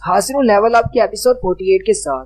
हासिल level up के episode 48 के साथ।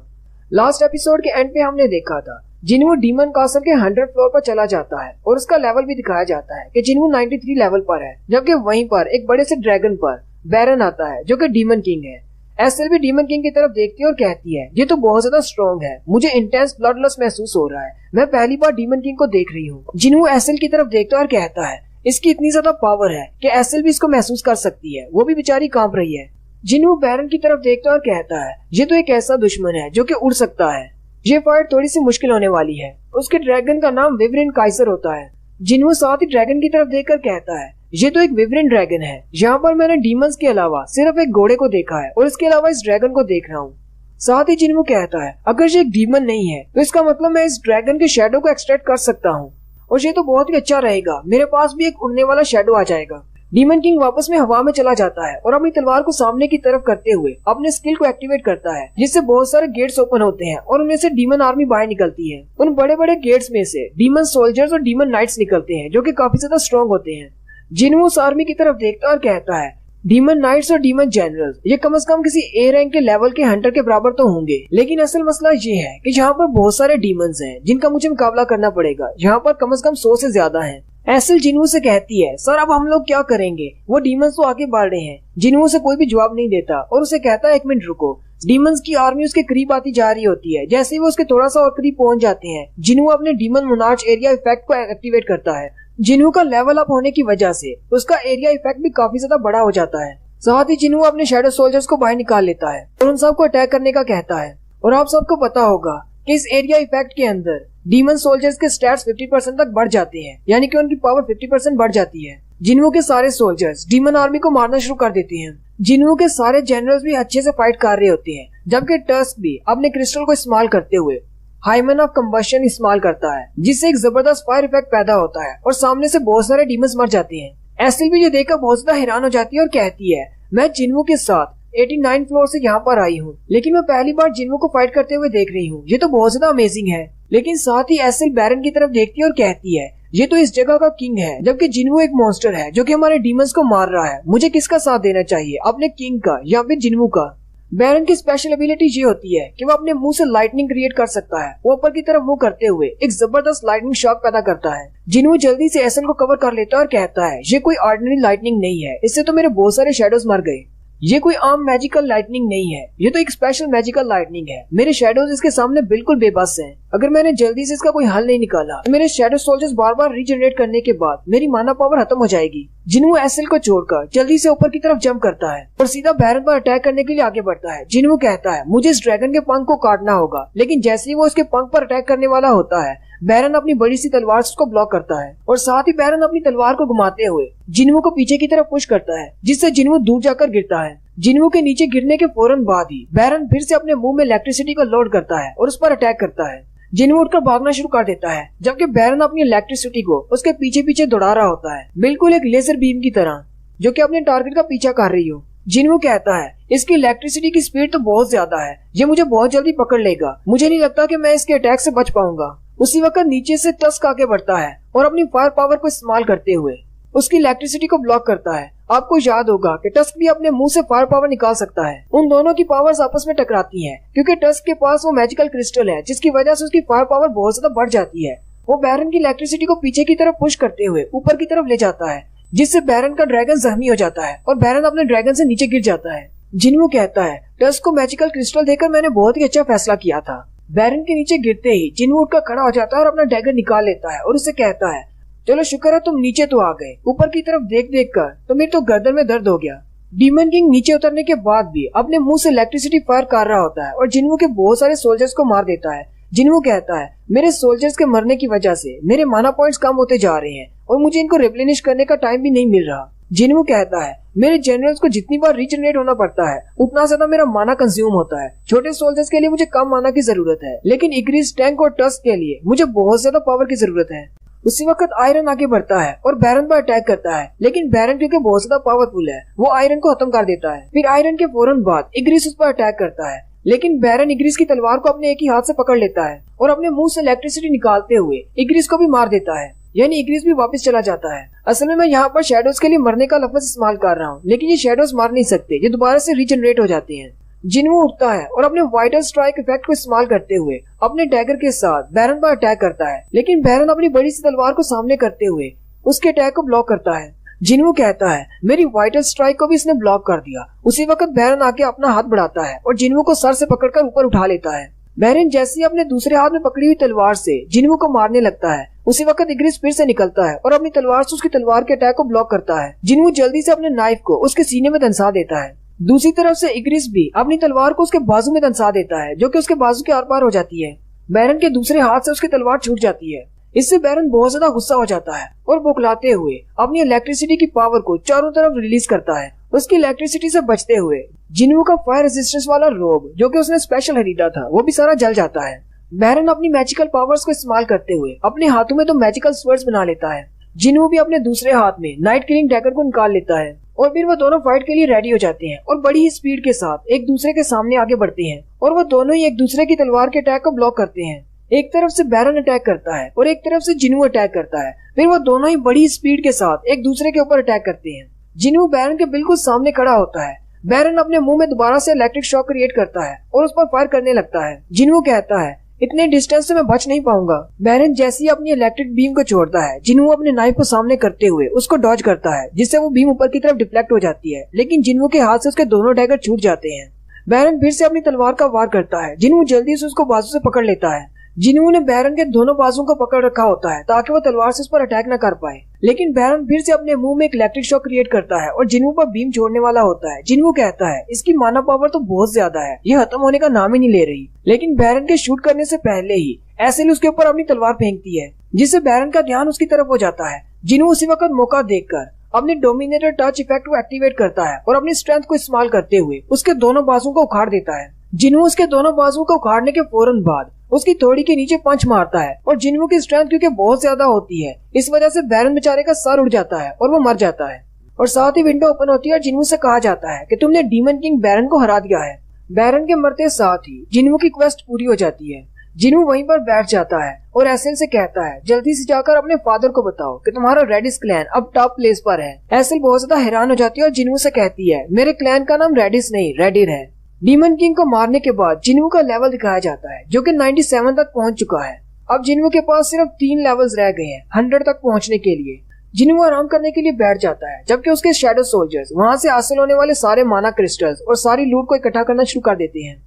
लास्ट एपिसोड के एंड पे हमने देखा था जिन्हू डीमन कासल के 100 फ्लोर पर चला जाता है और उसका लेवल भी दिखाया जाता है कि जिन्हू 93 लेवल पर है, जबकि वहीं पर एक बड़े से ड्रैगन पर बैरन आता है जो कि डीमन किंग है। एसेल भी डीमन किंग की तरफ देखती है और कहती है ये तो बहुत ज्यादा स्ट्रॉन्ग है, मुझे इंटेंस ब्लड लॉस महसूस हो रहा है, मैं पहली बार डीमन किंग को देख रही हूँ। जिन्हू एसेल की तरफ देखता है और कहता है इसकी इतनी ज्यादा पावर है कि एसेल भी इसको महसूस कर सकती है, वो भी बेचारी कांप रही है। जिन्हू बैरन की तरफ देखता है और कहता है ये तो एक ऐसा दुश्मन है जो कि उड़ सकता है, ये फाइट थोड़ी सी मुश्किल होने वाली है। उसके ड्रैगन का नाम विवरिन काइसर होता है। जिन्हू साथ ही ड्रैगन की तरफ देखकर कहता है ये तो एक विवरिन ड्रैगन है, यहाँ पर मैंने डीमंस के अलावा सिर्फ एक घोड़े को देखा है और इसके अलावा इस ड्रैगन को देख रहा हूँ। साथ ही जिन्हू कहता है अगर ये एक डीमन नहीं है तो इसका मतलब मैं इस ड्रैगन के शैडो को एक्सट्रैक्ट कर सकता हूँ और ये तो बहुत ही अच्छा रहेगा, मेरे पास भी एक उड़ने वाला शैडो आ जाएगा। डीमन किंग वापस में हवा में चला जाता है और अपनी तलवार को सामने की तरफ करते हुए अपने स्किल को एक्टिवेट करता है, जिससे बहुत सारे गेट्स ओपन होते हैं और उनमें से डीमन आर्मी बाहर निकलती है। उन बड़े बड़े गेट्स में से डीमन सोल्जर्स और डीमन नाइट्स निकलते हैं जो कि काफी ज्यादा स्ट्रॉन्ग होते हैं। जिन्हू उस आर्मी की तरफ देखता है और कहता है डीमन नाइट्स और डीमन जनरल्स ये कम से कम किसी ए रैंक के लेवल के हंटर के बराबर तो होंगे, लेकिन असल मसला ये है कि यहाँ पर बहुत सारे डीमंस हैं जिनका मुझे मुकाबला करना पड़ेगा, यहाँ पर कम से कम 100 से ज्यादा हैं। एसेल जिन्हू से कहती है सर अब हम लोग क्या करेंगे, वो डीमंस तो आगे बढ़ रहे हैं। जिन्हू से कोई भी जवाब नहीं देता और उसे कहता है एक मिनट रुको। डीमंस की आर्मी उसके करीब आती जा रही होती है। जैसे ही वो उसके थोड़ा सा और करीब पहुंच जाते हैं जिन्हू अपने डीमन मोनार्च एरिया इफेक्ट को एक्टिवेट करता है। जिन्हू का लेवल अप होने की वजह से उसका एरिया इफेक्ट भी काफी ज्यादा बड़ा हो जाता है। साथ ही जिन्हू अपने शैडो सोल्जर्स को बाहर निकाल लेता है और उन सबको अटैक करने का कहता है। और आप सबको पता होगा कि इस एरिया इफेक्ट के अंदर डीमन सोल्जर्स के स्टैट्स 50% तक बढ़ जाते हैं, यानी कि उनकी पावर 50% बढ़ जाती है। जिन्हू के सारे सोल्जर्स डीमन आर्मी को मारना शुरू कर देते हैं। जिन्हू के सारे जनरल्स भी अच्छे से फाइट कर रहे होते हैं, जबकि टस्क भी अपने क्रिस्टल को इस्तेमाल करते हुए हाइमन ऑफ कंबशन इस्तेमाल करता है, जिससे एक जबरदस्त फायर इफेक्ट पैदा होता है और सामने से बहुत सारे डीमंस मर जाते हैं। एसेल भी ये देखकर बहुत ज्यादा हैरान हो जाती है और कहती है मैं जिन्हू के साथ 89 फ्लोर से यहाँ पर आई हूँ, लेकिन मैं पहली बार जिन्हू को फाइट करते हुए देख रही हूँ, ये तो बहुत ज्यादा अमेजिंग है। लेकिन साथ ही एसेल बैरन की तरफ देखती है और कहती है ये तो इस जगह का किंग है, जबकि जिन्हू एक मॉन्स्टर है जो कि हमारे डीमंस को मार रहा है। मुझे किसका साथ देना चाहिए, अपने किंग का या फिर जिन्हू का? बैरन की स्पेशल एबिलिटी ये होती है कि वो अपने मुंह से लाइटनिंग क्रिएट कर सकता है। वो ऊपर की तरफ मुंह करते हुए एक जबरदस्त लाइटनिंग शॉक पैदा करता है। जिन्हू जल्दी से एसेल को कवर कर लेता है और कहता है ये कोई ऑर्डिनरी लाइटनिंग नहीं है, इससे तो मेरे बहुत सारे शैडोज मर गए। ये कोई आम मैजिकल लाइटनिंग नहीं है, ये तो एक स्पेशल मैजिकल लाइटनिंग है। मेरे शैडोज इसके सामने बिल्कुल बेबस हैं। अगर मैंने जल्दी से इसका कोई हल नहीं निकाला तो मेरे शैडो सोल्जर्स बार बार रीजनरेट करने के बाद मेरी माना पावर खत्म हो जाएगी। जिन्हू एसेल को छोड़कर जल्दी से ऊपर की तरफ जंप करता है और सीधा बैरन पर अटैक करने के लिए आगे बढ़ता है। जिन्हू कहता है मुझे इस ड्रैगन के पंख को काटना होगा, लेकिन जैसे ही वो उसके पंख पर अटैक करने वाला होता है बैरन अपनी बड़ी सी तलवार से उसको ब्लॉक करता है और साथ ही बैरन अपनी तलवार को घुमाते हुए जिन्हू को पीछे की तरफ पुश करता है, जिससे जिन्हू दूर जाकर गिरता है। जिन्हू के नीचे गिरने के फौरन बाद ही बैरन फिर से अपने मुंह में इलेक्ट्रिसिटी को लोड करता है और उस पर अटैक करता है। जिन्हू उठकर भागना शुरू कर देता है, जबकि बैरन अपनी इलेक्ट्रिसिटी को उसके पीछे पीछे दौड़ा रहा होता है, बिल्कुल एक लेजर बीम की तरह जो कि अपने टारगेट का पीछा कर रही हो। जिन्हू कहता है इसकी इलेक्ट्रिसिटी की स्पीड तो बहुत ज्यादा है, ये मुझे बहुत जल्दी पकड़ लेगा, मुझे नहीं लगता कि मैं इसके अटैक से बच पाऊंगा। उसी वक्त नीचे से टस्क आगे बढ़ता है और अपनी फायर पावर को इस्तेमाल करते हुए उसकी इलेक्ट्रिसिटी को ब्लॉक करता है। आपको याद होगा कि टस्क भी अपने मुंह से फायर पावर निकाल सकता है। उन दोनों की पावर्स आपस में टकराती हैं, क्योंकि टस्क के पास वो मैजिकल क्रिस्टल है जिसकी वजह से उसकी फायर पावर बहुत ज्यादा बढ़ जाती है। वो बैरन की इलेक्ट्रिसिटी को पीछे की तरफ पुश करते हुए ऊपर की तरफ ले जाता है, जिससे बैरन का ड्रैगन जख्मी हो जाता है और बैरन अपने ड्रैगन से नीचे गिर जाता है। जिन्हू कहता है टस्क को मैजिकल क्रिस्टल देकर मैंने बहुत ही अच्छा फैसला किया था। बैरन के नीचे गिरते ही जिन्हू उठकर खड़ा हो जाता है और अपना डैगर निकाल लेता है और उसे कहता है चलो शुक्र है तुम नीचे तो आ गए, ऊपर की तरफ देख देख कर तो मेरी तो गर्दन में दर्द हो गया। डीमन किंग नीचे उतरने के बाद भी अपने मुंह से इलेक्ट्रिसिटी फायर कर रहा होता है और जिन्हू के बहुत सारे सोल्जर्स को मार देता है। जिन्हू कहता है मेरे सोल्जर्स के मरने की वजह से मेरे माना पॉइंट्स कम होते जा रहे हैं और मुझे इनको रिप्लेनिश करने का टाइम भी नहीं मिल रहा। जिन्हू कहता है मेरे जनरल्स को जितनी बार रीजनरेट होना पड़ता है उतना ज्यादा मेरा माना कंज्यूम होता है। छोटे सोल्जर्स के लिए मुझे कम माना की जरूरत है, लेकिन इग्रिस, टैंक और टस्क के लिए मुझे बहुत ज्यादा पावर की जरूरत है। उसी वक्त आयरन आगे बढ़ता है और बैरन पर अटैक करता है, लेकिन बैरन क्योंकि बहुत ज्यादा पावरफुल है वो आयरन को खत्म कर देता है। फिर आयरन के फौरन बाद इग्रिस उस पर अटैक करता है, लेकिन बैरन इग्रिस की तलवार को अपने एक ही हाथ से पकड़ लेता है और अपने मुंह से इलेक्ट्रिसिटी निकालते हुए इग्रिस को भी मार देता है, यानी इग्रिस भी वापस चला जाता है। असल में मैं यहाँ पर शैडोज के लिए मरने का लफ्ज इस्तेमाल कर रहा हूँ, लेकिन ये शैडोज मार नहीं सकते, ये दोबारा से रीजनरेट हो जाते हैं। जिन्वू उठता है और अपने वाइटल स्ट्राइक इफेक्ट को इस्तेमाल करते हुए अपने डैगर के साथ बैरन पर अटैक करता है, लेकिन बैरन अपनी बड़ी सी तलवार को सामने करते हुए उसके अटैक को ब्लॉक करता है। जिन्वू कहता है मेरी वाइटल स्ट्राइक को भी इसने ब्लॉक कर दिया। उसी वक्त बैरन आके अपना हाथ बढ़ाता है और जिन्वू को सर से पकड़कर ऊपर उठा लेता है। बैरन जैसे ही अपने दूसरे हाथ में पकड़ी हुई तलवार से जिन्वू को मारने लगता है, उसी वक्त इग्रिस फिर से निकलता है और अपनी तलवार से उसकी तलवार के अटैक को ब्लॉक करता है। जिन्वू जल्दी से अपने नाइफ को उसके सीने में दंसा देता है। दूसरी तरफ से इग्रिस भी अपनी तलवार को उसके बाजू में दंसा देता है, जो कि उसके बाजू के आर पार हो जाती है। बैरन के दूसरे हाथ से उसकी तलवार छूट जाती है। इससे बैरन बहुत ज्यादा गुस्सा हो जाता है और बुकलाते हुए अपनी इलेक्ट्रिसिटी की पावर को चारों तरफ रिलीज करता है। उसकी इलेक्ट्रिसिटी से बचते हुए जिन्वू का फायर रेजिस्टेंस वाला रोब, जो कि उसने स्पेशल खरीदा था, वो भी सारा जल जाता है। बैरन अपनी मैजिकल पावर्स को इस्तेमाल करते हुए अपने हाथों में 2 मैजिकल स्वर्ड्स बना लेता है। जिन्वू भी अपने दूसरे हाथ में नाइट किलिंग डैगर को निकाल लेता है और फिर वो दोनों फाइट के लिए रेडी हो जाते हैं और बड़ी ही स्पीड के साथ एक दूसरे के सामने आगे बढ़ते हैं और वो दोनों ही एक दूसरे की तलवार के अटैक को ब्लॉक करते हैं। एक तरफ से बैरन अटैक करता है और एक तरफ से जिन्वू अटैक करता है। फिर वो दोनों ही बड़ी स्पीड के साथ एक दूसरे के ऊपर अटैक करते हैं। जिन्वू बैरन के बिल्कुल सामने खड़ा होता है। बैरन अपने मुंह में दोबारा से इलेक्ट्रिक शॉक क्रिएट करता है और उस पर फायर करने लगता है। जिन्वू कहता है इतने डिस्टेंस से मैं बच नहीं पाऊंगा। बैरन जैसे ही अपनी इलेक्ट्रिक बीम को छोड़ता है, जिन्वू अपने नाइफ को सामने करते हुए उसको डॉज करता है, जिससे वो बीम ऊपर की तरफ डिफ्लेक्ट हो जाती है, लेकिन जिन्वू के हाथ से उसके दोनों डैगर छूट जाते हैं। बैरन फिर से अपनी तलवार का वार करता है। जिन्वू जल्दी से उसको बाजू से पकड़ लेता है। जिन्वू ने बैरन के दोनों बाजुओं को पकड़ रखा होता है ताकि वो तलवार से उस पर अटैक न कर पाए, लेकिन बैरन फिर से अपने मुंह में एक इलेक्ट्रिक शॉक क्रिएट करता है और जिन्वू पर बीम छोड़ने वाला होता है। जिन्वू कहता है इसकी मानव पावर तो बहुत ज्यादा है, ये खत्म होने का नाम ही नहीं ले रही, लेकिन बैरन के शूट करने से पहले ही एसेल उसके ऊपर अपनी तलवार फेंकती है, जिससे बैरन का ध्यान उसकी तरफ हो जाता है। जिन्वू उसी वक्त मौका देखकर अपने डोमिनेटर टच इफेक्ट को एक्टिवेट करता है और अपनी स्ट्रेंथ को इस्तेमाल करते हुए उसके दोनों बाजुओं को उखाड़ देता है। जिन्वू उसके दोनों बाजुओं को उखाड़ने के फौरन बाद उसकी थोड़ी के नीचे पंच मारता है और जिन्वू की स्ट्रेंथ क्योंकि बहुत ज्यादा होती है, इस वजह से बैरन बेचारे का सर उड़ जाता है और वो मर जाता है। और साथ ही विंडो ओपन होती है और जिन्वू से कहा जाता है कि तुमने डीमन किंग बैरन को हरा दिया है। बैरन के मरते साथ ही जिन्वू की क्वेस्ट पूरी हो जाती है। जिन्वू वहीं पर बैठ जाता है और एसेल से कहता है जल्दी से जाकर अपने फादर को बताओ कि तुम्हारा रेडिस क्लैन अब टॉप प्लेस पर है। एसेल बहुत ज्यादा हैरान हो जाती है और जिन्वू से कहती है मेरे क्लैन का नाम रेडिस नहीं रेडिर है। डीमन किंग को मारने के बाद जिन्वू का लेवल दिखाया जाता है, जो कि 97 तक पहुंच चुका है। अब जिन्वू के पास सिर्फ 3 लेवल्स रह गए हैं 100 तक पहुंचने के लिए। जिन्वू आराम करने के लिए बैठ जाता है, जबकि उसके शैडो सोल्जर्स वहां से हासिल होने वाले सारे माना क्रिस्टल्स और सारी लूट को इकट्ठा करना शुरू कर देते हैं।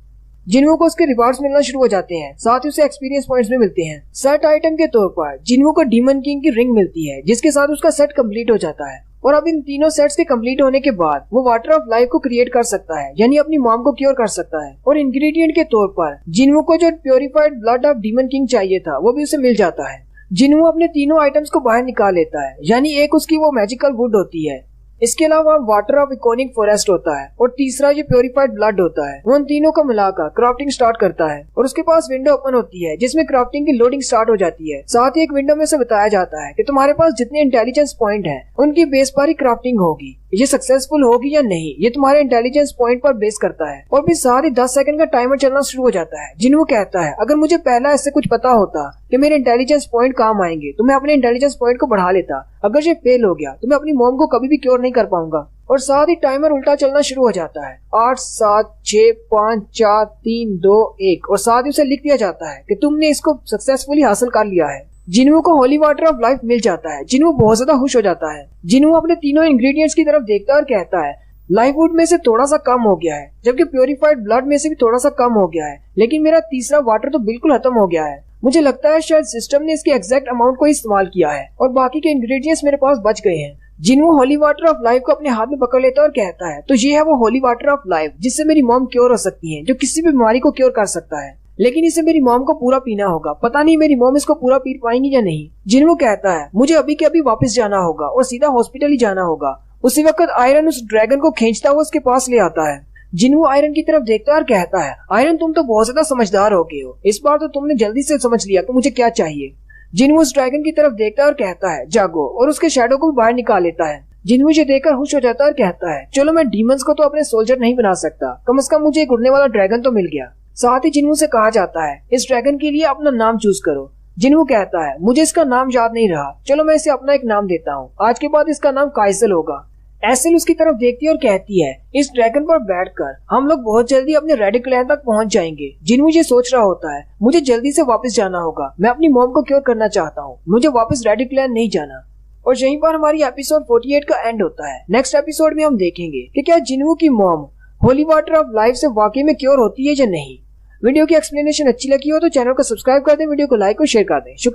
जिन्वू को उसके रिवार्ड्स मिलना शुरू हो जाते हैं, साथ ही उसे एक्सपीरियंस पॉइंट्स भी मिलते हैं। सेट आइटम के तौर पर जिन्वू को डीमन किंग की रिंग मिलती है, जिसके साथ उसका सेट कंप्लीट हो जाता है। और अब इन तीनों सेट्स के कंप्लीट होने के बाद वो वाटर ऑफ लाइफ को क्रिएट कर सकता है, यानी अपनी मॉम को क्योर कर सकता है। और इंग्रेडिएंट के तौर पर जिन्वू को जो purified blood of demon king चाहिए था, वो भी उसे मिल जाता है। जिन्वू अपने तीनों आइटम्स को बाहर निकाल लेता है, यानी एक उसकी वो मैजिकल वुड होती है, इसके अलावा वाटर ऑफ इकोनिक फॉरेस्ट होता है और तीसरा ये प्योरिफाइड ब्लड होता है। वो उन तीनों को मिलाकर क्राफ्टिंग स्टार्ट करता है और उसके पास विंडो ओपन होती है जिसमें क्राफ्टिंग की लोडिंग स्टार्ट हो जाती है। साथ ही एक विंडो में से बताया जाता है कि तुम्हारे पास जितने इंटेलिजेंस पॉइंट हैं उनकी बेस पर ही क्राफ्टिंग होगी। ये सक्सेसफुल होगी या नहीं ये तुम्हारे इंटेलिजेंस पॉइंट पर बेस करता है। और फिर साथ ही 10 सेकंड का टाइमर चलना शुरू हो जाता है। जिन्वू कहता है अगर मुझे पहला इससे कुछ पता होता कि मेरे इंटेलिजेंस पॉइंट काम आएंगे तो मैं अपने इंटेलिजेंस पॉइंट को बढ़ा लेता। अगर ये फेल हो गया तो मैं अपनी मॉम को कभी भी क्योर नहीं कर पाऊंगा। और साथ ही टाइमर उल्टा चलना शुरू हो जाता है। 8 7 6 5 4 3 2 1 और साथ ही उसे लिख दिया जाता है कि तुमने इसको सक्सेसफुली हासिल कर लिया है। जिन्वू को होली वाटर ऑफ लाइफ मिल जाता है। जिन्वू बहुत ज्यादा खुश हो जाता है। जिन्वू अपने तीनों इंग्रेडिएंट्स की तरफ देखता है और कहता है लाइफ वुड में से थोड़ा सा कम हो गया है, जबकि प्योरिफाइड ब्लड में से भी थोड़ा सा कम हो गया है, लेकिन मेरा तीसरा वाटर तो बिल्कुल खत्म हो गया है। मुझे लगता है शायद सिस्टम ने इसके एग्जैक्ट अमाउंट को इस्तेमाल किया है और बाकी के इंग्रेडिएंट्स मेरे पास बच गए हैं। जिन्वू होली वाटर ऑफ लाइफ को अपने हाथ में पकड़ लेता है और कहता है तो ये है वो होली वाटर ऑफ लाइफ जिससे मेरी मॉम क्योर हो सकती है, जो किसी भी बीमारी को क्योर कर सकता है, लेकिन इसे मेरी मॉम को पूरा पीना होगा। पता नहीं मेरी मॉम इसको पूरा पी पाएंगी या नहीं। जिन्वू कहता है मुझे अभी के अभी वापस जाना होगा और सीधा हॉस्पिटल ही जाना होगा। उसी वक्त आयरन उस ड्रैगन को खींचता हुआ उसके पास ले आता है। जिन्वू आयरन की तरफ देखता है और कहता है आयरन तुम तो बहुत ज्यादा समझदार हो गए हो, इस बार तो तुमने जल्दी से समझ लिया कि मुझे क्या चाहिए। जिन्वू उस ड्रैगन की तरफ देखता है और कहता है जागो, और उसके शैडो को भी बाहर निकाल लेता है। जिन्वू ये देखकर खुश हो जाता है और कहता है चलो मैं डीमंस को तो अपने सोल्जर नहीं बना सकता, कम से कम मुझे एक उड़ने वाला ड्रैगन तो मिल गया। साथ ही जिन्वू से कहा जाता है इस ड्रैगन के लिए अपना नाम चूज करो। जिन्वू कहता है मुझे इसका नाम याद नहीं रहा, चलो मैं इसे अपना एक नाम देता हूँ, आज के बाद इसका नाम काइसल होगा। एसेल उसकी तरफ देखती है और कहती है, इस ड्रैगन पर बैठकर हम लोग बहुत जल्दी अपने रेडिक लैंड तक पहुंच जाएंगे। जिन्हू ये सोच रहा होता है, मुझे जल्दी से वापस जाना होगा, मैं अपनी मॉम को क्योर करना चाहता हूँ, मुझे वापस रेडिक लैंड नहीं जाना। और यहीं पर हमारी एपिसोड 48 का एंड होता है। नेक्स्ट एपिसोड में हम देखेंगे कि क्या जिन्हू की mom holy water of life से वाकई में क्योर होती है या नहीं। वीडियो की एक्सप्लेनेशन अच्छी लगी हो तो चैनल को सब्सक्राइब कर दें, वीडियो को लाइक और शेयर कर दें। शुक्रिया।